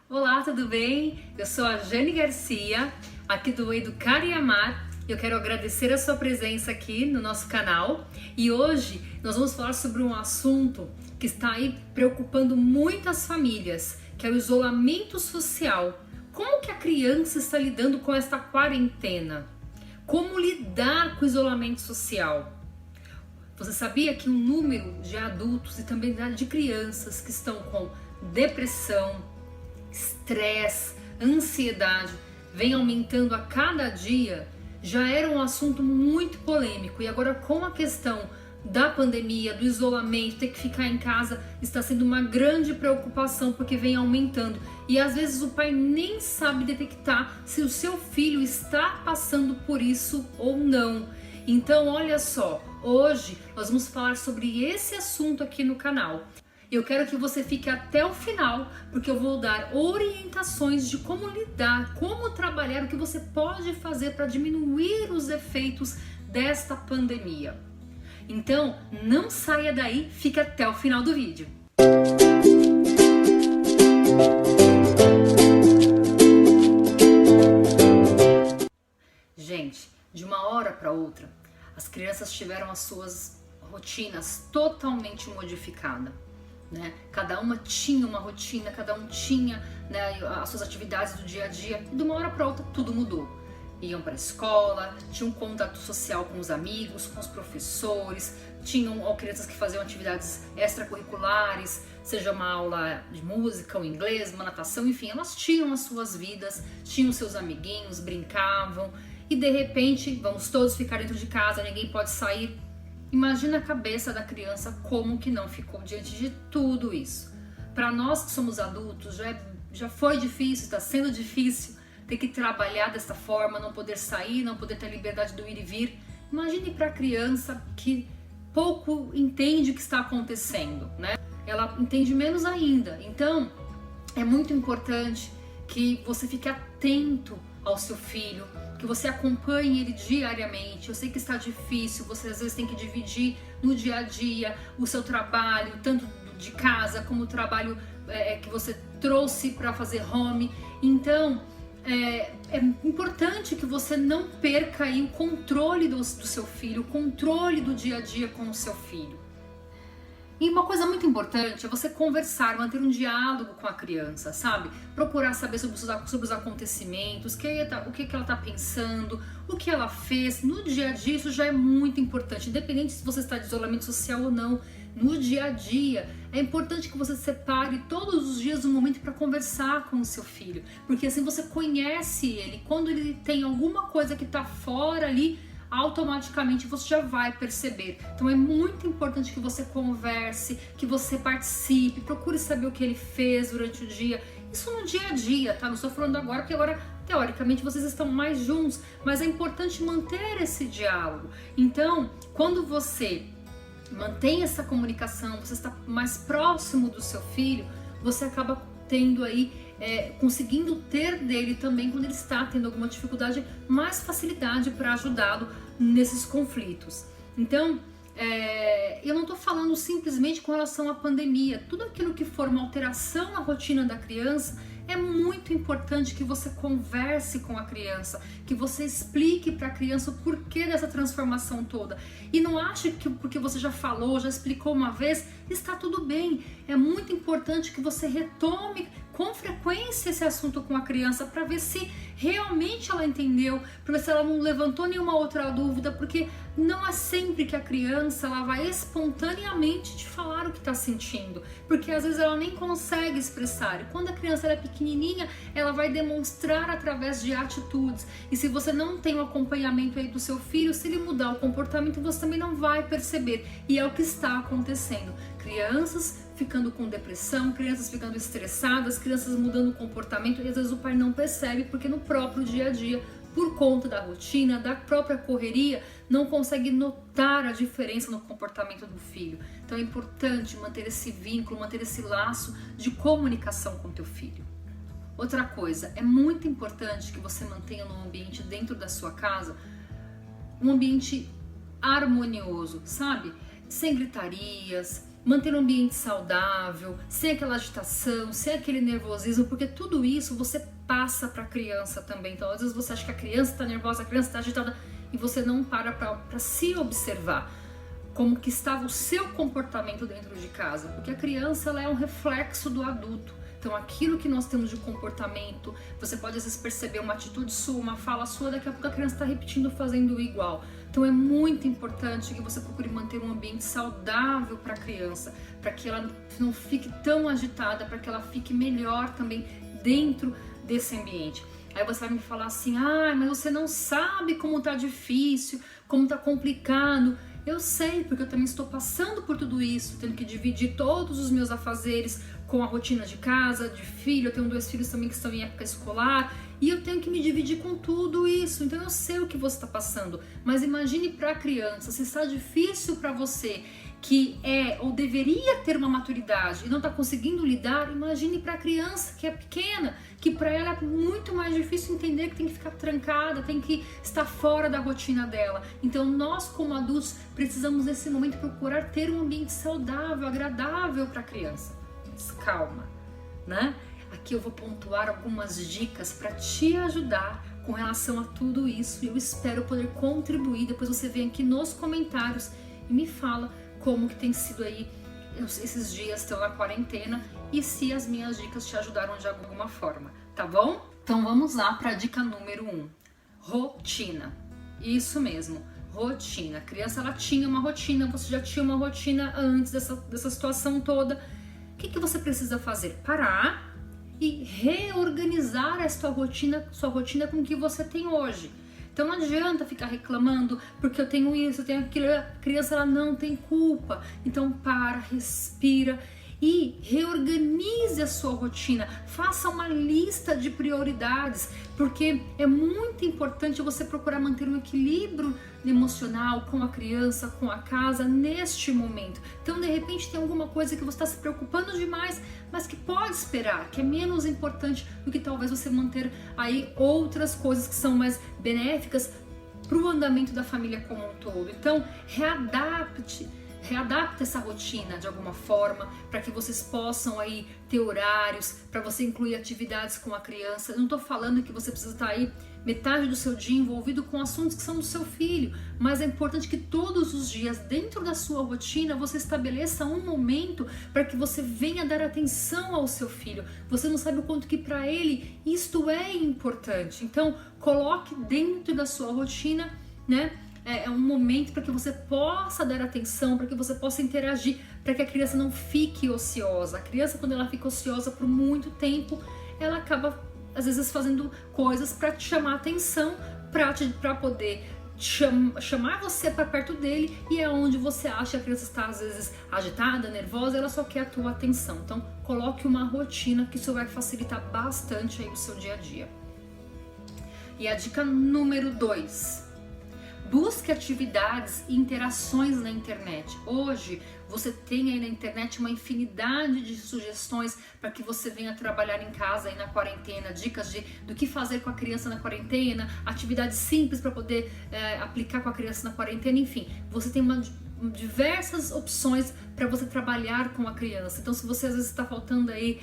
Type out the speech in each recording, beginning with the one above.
Olá, tudo bem? Eu sou a Jane Garcia, aqui do Educar e Amar. Eu quero agradecer a sua presença aqui no nosso canal e hoje nós vamos falar sobre um assunto que está aí preocupando muitas famílias, que é o isolamento social. Como que a criança está lidando com esta quarentena? Como lidar com o isolamento social? Você sabia que o número de adultos e também de crianças que estão com depressão, estresse, ansiedade vem aumentando a cada dia? Já era um assunto muito polêmico e agora com a questão da pandemia, do isolamento, ter que ficar em casa, está sendo uma grande preocupação porque vem aumentando e às vezes o pai nem sabe detectar se o seu filho está passando por isso ou não. Então olha só, hoje nós vamos falar sobre esse assunto aqui no canal. Eu quero que você fique até o final, porque eu vou dar orientações de como lidar, como trabalhar, o que você pode fazer para diminuir os efeitos desta pandemia. Então, não saia daí, fique até o final do vídeo. Gente, de uma hora para outra, as crianças tiveram as suas rotinas totalmente modificadas. Né? Cada uma tinha uma rotina, cada um tinha, né, as suas atividades do dia a dia e de uma hora para outra tudo mudou. Iam para a escola, tinham contato social com os amigos, com os professores, tinham crianças que faziam atividades extracurriculares, seja uma aula de música, um inglês, uma natação, enfim, elas tinham as suas vidas, tinham seus amiguinhos, brincavam e de repente vamos todos ficar dentro de casa, ninguém pode sair. Imagina a cabeça da criança como que não ficou diante de tudo isso. Para nós que somos adultos, já foi difícil, está sendo difícil ter que trabalhar dessa forma, não poder sair, não poder ter a liberdade do ir e vir. Imagine para a criança que pouco entende o que está acontecendo, né? Ela entende menos ainda. Então, é muito importante que você fique atento ao seu filho, que você acompanhe ele diariamente. Eu sei que está difícil, você às vezes tem que dividir no dia a dia o seu trabalho, tanto de casa como o trabalho que você trouxe para fazer home. Então, é importante que você não perca aí o controle do seu filho, o controle do dia a dia com o seu filho. E uma coisa muito importante é você conversar, manter um diálogo com a criança, sabe? Procurar saber sobre os acontecimentos, o que ela está pensando, o que ela fez. No dia a dia isso já é muito importante, independente se você está de isolamento social ou não. No dia a dia é importante que você separe todos os dias um momento para conversar com o seu filho, porque assim você conhece ele. Quando ele tem alguma coisa que está fora ali, automaticamente você já vai perceber. Então é muito importante que você converse, que você participe, procure saber o que ele fez durante o dia. Isso no dia a dia, tá? Não estou falando agora, porque agora teoricamente vocês estão mais juntos, mas é importante manter esse diálogo. Então, quando você mantém essa comunicação, você está mais próximo do seu filho, você acaba tendo aí conseguindo ter dele também, quando ele está tendo alguma dificuldade, mais facilidade para ajudá-lo nesses conflitos. Então, eu não estou falando simplesmente com relação à pandemia. Tudo aquilo que for uma alteração na rotina da criança, é muito importante que você converse com a criança, que você explique para a criança o porquê dessa transformação toda. E não ache que porque você já falou, já explicou uma vez, está tudo bem. É muito importante que você retome com frequência esse assunto com a criança para ver se realmente ela entendeu, para ver se ela não levantou nenhuma outra dúvida, porque não é sempre que a criança ela vai espontaneamente te falar o que está sentindo, porque às vezes ela nem consegue expressar. E quando a criança é pequenininha, ela vai demonstrar através de atitudes. E se você não tem o acompanhamento aí do seu filho, se ele mudar o comportamento, você também não vai perceber. E é o que está acontecendo. Crianças ficando com depressão, crianças ficando estressadas, crianças mudando o comportamento e às vezes o pai não percebe porque no próprio dia a dia, por conta da rotina, da própria correria, não consegue notar a diferença no comportamento do filho. Então é importante manter esse vínculo, manter esse laço de comunicação com teu filho. Outra coisa, é muito importante que você mantenha no ambiente dentro da sua casa um ambiente harmonioso, sabe? Sem gritarias, manter um ambiente saudável, sem aquela agitação, sem aquele nervosismo, porque tudo isso você passa para a criança também. Então, às vezes você acha que a criança está nervosa, a criança está agitada e você não para se observar como que estava o seu comportamento dentro de casa, porque a criança ela é um reflexo do adulto. Então, aquilo que nós temos de comportamento, você pode às vezes perceber uma atitude sua, uma fala sua, daqui a pouco a criança está repetindo, fazendo igual. Então, é muito importante que você procure manter um ambiente saudável para a criança, para que ela não fique tão agitada, para que ela fique melhor também dentro desse ambiente. Aí você vai me falar assim, mas você não sabe como tá difícil, como tá complicado. Eu sei, porque eu também estou passando por tudo isso, tendo que dividir todos os meus afazeres com a rotina de casa, de filho. Eu tenho 2 filhos também que estão em época escolar e eu tenho que me dividir com tudo isso. Então eu sei o que você está passando, mas imagine para a criança, se está difícil para você, que é ou deveria ter uma maturidade e não está conseguindo lidar, imagine para a criança que é pequena, que para ela é muito mais difícil entender que tem que ficar trancada, tem que estar fora da rotina dela. Então nós como adultos precisamos nesse momento procurar ter um ambiente saudável, agradável para a criança. Mas calma, né? Aqui eu vou pontuar algumas dicas para te ajudar com relação a tudo isso e eu espero poder contribuir. Depois você vem aqui nos comentários e me fala como que tem sido aí esses dias estão na quarentena e se as minhas dicas te ajudaram de alguma forma, tá bom? Então vamos lá para a dica número 1, rotina. Isso mesmo, rotina. A criança ela tinha uma rotina, você já tinha uma rotina antes dessa situação toda. O que você precisa fazer? Parar e reorganizar a sua rotina com o que você tem hoje. Então não adianta ficar reclamando porque eu tenho isso, eu tenho aquilo. A criança ela não tem culpa. Então para, respira e reorganize a sua rotina. Faça uma lista de prioridades, porque é muito importante você procurar manter um equilíbrio emocional com a criança, com a casa neste momento. Então de repente tem alguma coisa que você está se preocupando demais, mas que pode esperar, que é menos importante do que talvez você manter aí outras coisas que são mais benéficas para o andamento da família como um todo. Então readapte essa rotina de alguma forma para que vocês possam aí ter horários, para você incluir atividades com a criança. Eu não estou falando que você precisa estar aí metade do seu dia envolvido com assuntos que são do seu filho, mas é importante que todos os dias dentro da sua rotina você estabeleça um momento para que você venha dar atenção ao seu filho. Você não sabe o quanto que para ele isto é importante. Então coloque dentro da sua rotina, né? É um momento para que você possa dar atenção, para que você possa interagir, para que a criança não fique ociosa. A criança, quando ela fica ociosa por muito tempo, ela acaba, às vezes, fazendo coisas para te chamar a atenção, para poder chamar você para perto dele, e é onde você acha que a criança está, às vezes, agitada, nervosa, ela só quer a tua atenção. Então, coloque uma rotina que isso vai facilitar bastante aí o seu dia a dia. E a dica número 2. Busque atividades e interações na internet. Hoje você tem aí na internet uma infinidade de sugestões para que você venha trabalhar em casa aí na quarentena, dicas do que fazer com a criança na quarentena, atividades simples para poder aplicar com a criança na quarentena, enfim, você tem diversas opções para você trabalhar com a criança. Então se você às vezes está faltando aí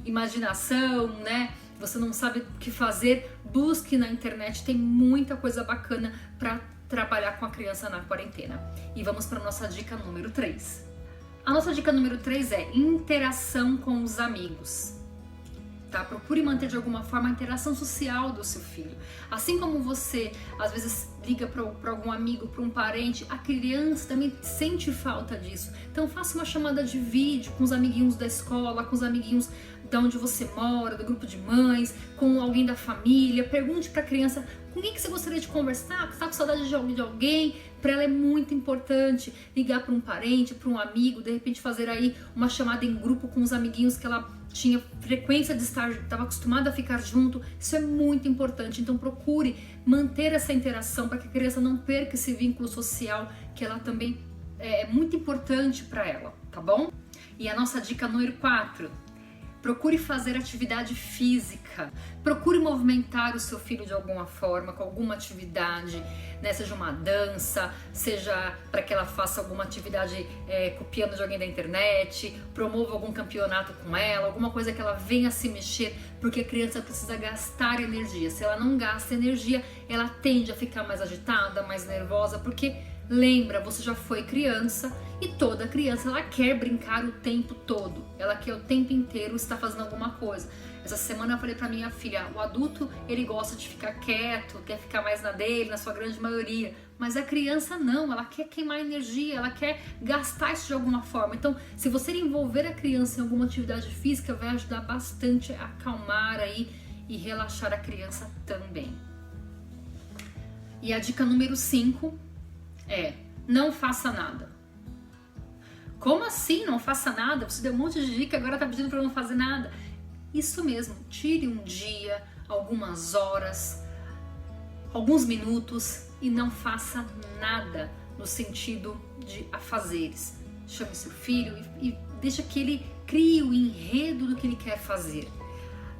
imaginação, né? Você não sabe o que fazer, busque na internet, tem muita coisa bacana para trabalhar com a criança na quarentena. E vamos para a nossa dica número 3. A nossa dica número 3 é interação com os amigos. Tá? Procure manter de alguma forma a interação social do seu filho. Assim como você às vezes liga para algum amigo, para um parente, a criança também sente falta disso. Então faça uma chamada de vídeo com os amiguinhos da escola, com os amiguinhos da onde você mora, do grupo de mães, com alguém da família. Pergunte para a criança com quem que você gostaria de conversar, que está com saudade de alguém. Para ela é muito importante ligar para um parente, para um amigo, de repente fazer aí uma chamada em grupo com os amiguinhos que ela tinha frequência de estar, estava acostumada a ficar junto. Isso é muito importante. Então procure manter essa interação para que a criança não perca esse vínculo social, que ela também é muito importante para ela, tá bom? E a nossa dica número 4. Procure fazer atividade física, procure movimentar o seu filho de alguma forma, com alguma atividade, né? Seja uma dança, seja para que ela faça alguma atividade copiando de alguém da internet, promova algum campeonato com ela, alguma coisa que ela venha se mexer, porque a criança precisa gastar energia. Se ela não gasta energia, ela tende a ficar mais agitada, mais nervosa, porque lembra, você já foi criança e toda criança ela quer brincar o tempo todo, ela quer o tempo inteiro estar fazendo alguma coisa. Essa semana eu falei pra minha filha, o adulto ele gosta de ficar quieto, quer ficar mais na dele, na sua grande maioria, mas a criança não, ela quer queimar energia, ela quer gastar isso de alguma forma. Então, se você envolver a criança em alguma atividade física, vai ajudar bastante a acalmar aí e relaxar a criança também. E a dica número 5 não faça nada. Como assim não faça nada? Você deu um monte de dica, agora tá pedindo para não fazer nada. Isso mesmo, tire um dia, algumas horas, alguns minutos e não faça nada no sentido de afazeres. Chame seu filho e deixa que ele crie o enredo do que ele quer fazer.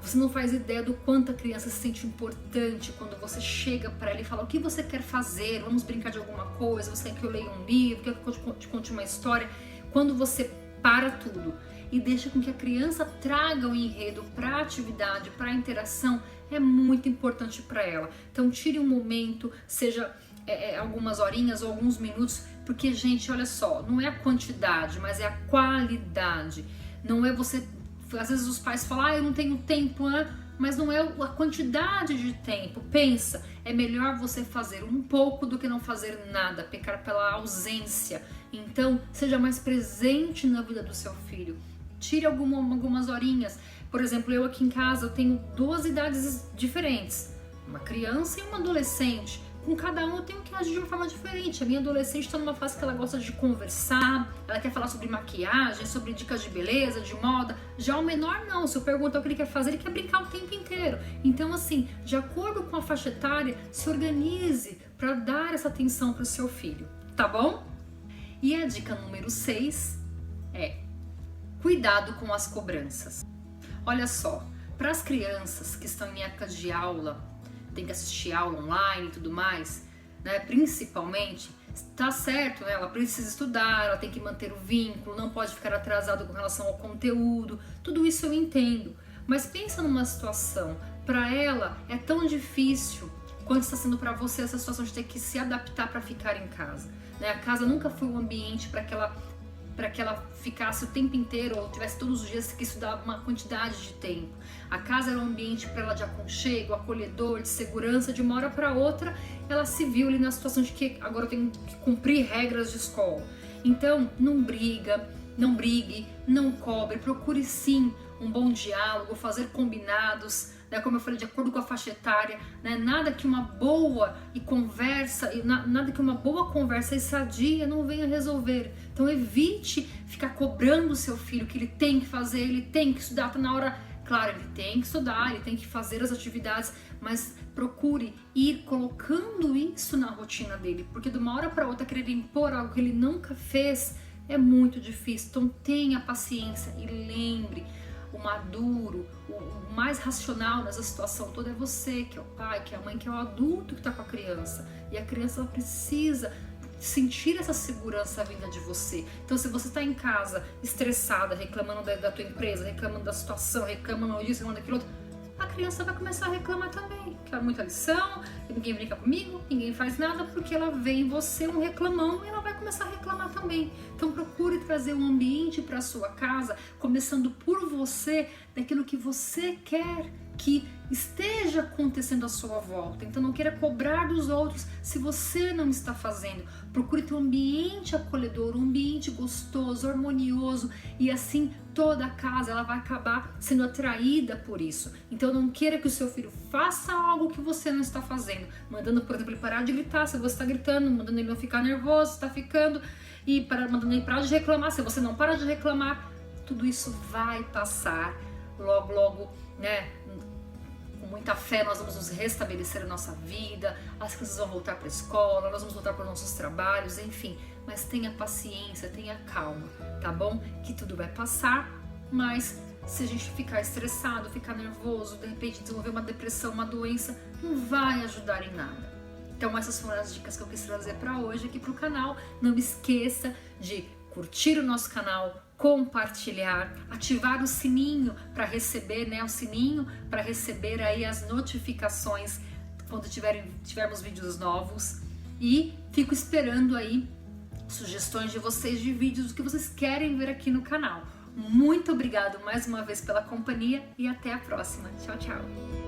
Você não faz ideia do quanto a criança se sente importante quando você chega para ela e fala: o que você quer fazer? Vamos brincar de alguma coisa? Você quer que eu leia um livro? Quer que eu te conte uma história? Quando você para tudo e deixa com que a criança traga o enredo para a atividade, para a interação, é muito importante para ela. Então tire um momento, seja algumas horinhas ou alguns minutos, porque, gente, olha só, não é a quantidade, mas é a qualidade. Não é você... Às vezes os pais falam, eu não tenho tempo, né? Mas não é a quantidade de tempo. Pensa, é melhor você fazer um pouco do que não fazer nada, pecar pela ausência. Então, seja mais presente na vida do seu filho. Tire algumas horinhas. Por exemplo, eu aqui em casa eu tenho 2 idades diferentes, uma criança e uma adolescente. Com cada um eu tenho que agir de uma forma diferente. A minha adolescente está numa fase que ela gosta de conversar, ela quer falar sobre maquiagem, sobre dicas de beleza, de moda. Já o menor não, se eu perguntar o que ele quer fazer, ele quer brincar o tempo inteiro. Então, assim, de acordo com a faixa etária, se organize para dar essa atenção para o seu filho, tá bom? E a dica número 6 é: cuidado com as cobranças. Olha só, para as crianças que estão em época de aula, tem que assistir aula online e tudo mais, né? Principalmente, tá certo, né? Ela precisa estudar, ela tem que manter o vínculo, não pode ficar atrasado com relação ao conteúdo, tudo isso eu entendo. Mas pensa numa situação, para ela é tão difícil quanto está sendo para você essa situação de ter que se adaptar para ficar em casa, né? A casa nunca foi um ambiente para que ela ficasse o tempo inteiro ou tivesse todos os dias que estudar uma quantidade de tempo. A casa era um ambiente para ela de aconchego, acolhedor, de segurança. De uma hora para outra, ela se viu ali na situação de que agora eu tenho que cumprir regras de escola. Então, não brigue, não cobre, procure sim um bom diálogo, fazer combinados, né, como eu falei, de acordo com a faixa etária, né, nada que uma boa conversa e sadia não venha resolver. Então evite ficar cobrando o seu filho que ele tem que fazer, ele tem que estudar, tá na hora. Claro, ele tem que estudar, ele tem que fazer as atividades, mas procure ir colocando isso na rotina dele, porque de uma hora para outra querer impor algo que ele nunca fez é muito difícil. Então tenha paciência e lembre, o maduro, o mais racional nessa situação toda é você, que é o pai, que é a mãe, que é o adulto que está com a criança. E a criança ela precisa sentir essa segurança vinda de você. Então, se você está em casa estressada, reclamando da tua empresa, reclamando da situação, reclamando disso, reclamando daquilo outro, a criança vai começar a reclamar também. Quer muita lição, ninguém brinca comigo, ninguém faz nada, porque ela vê em você um reclamão e ela vai começar a reclamar também. Então procure trazer um ambiente para a sua casa, começando por você, daquilo que você quer que esteja acontecendo à sua volta. Então não queira cobrar dos outros se você não está fazendo. Procure ter um ambiente acolhedor, um ambiente gostoso, harmonioso, e assim toda a casa ela vai acabar sendo atraída por isso. Então não queira que o seu filho faça algo que você não está fazendo, mandando, por exemplo, ele parar de gritar se você está gritando, mandando ele não ficar nervoso, está ficando, e mandando ele parar de reclamar se você não para de reclamar. Tudo isso vai passar logo, logo, né? Com muita fé nós vamos nos restabelecer a nossa vida, as crianças vão voltar para a escola, nós vamos voltar para os nossos trabalhos, enfim. Mas tenha paciência, tenha calma, tá bom? Que tudo vai passar, mas Se a gente ficar estressado, ficar nervoso, de repente desenvolver uma depressão, uma doença, não vai ajudar em nada. Então essas foram as dicas que eu quis trazer para hoje aqui pro canal. Não esqueça de curtir o nosso canal, compartilhar, ativar o sininho para receber, né, o sininho para receber aí as notificações quando tivermos vídeos novos. E fico esperando aí sugestões de vocês de vídeos que vocês querem ver aqui no canal. Muito obrigado mais uma vez pela companhia e até a próxima. Tchau, tchau!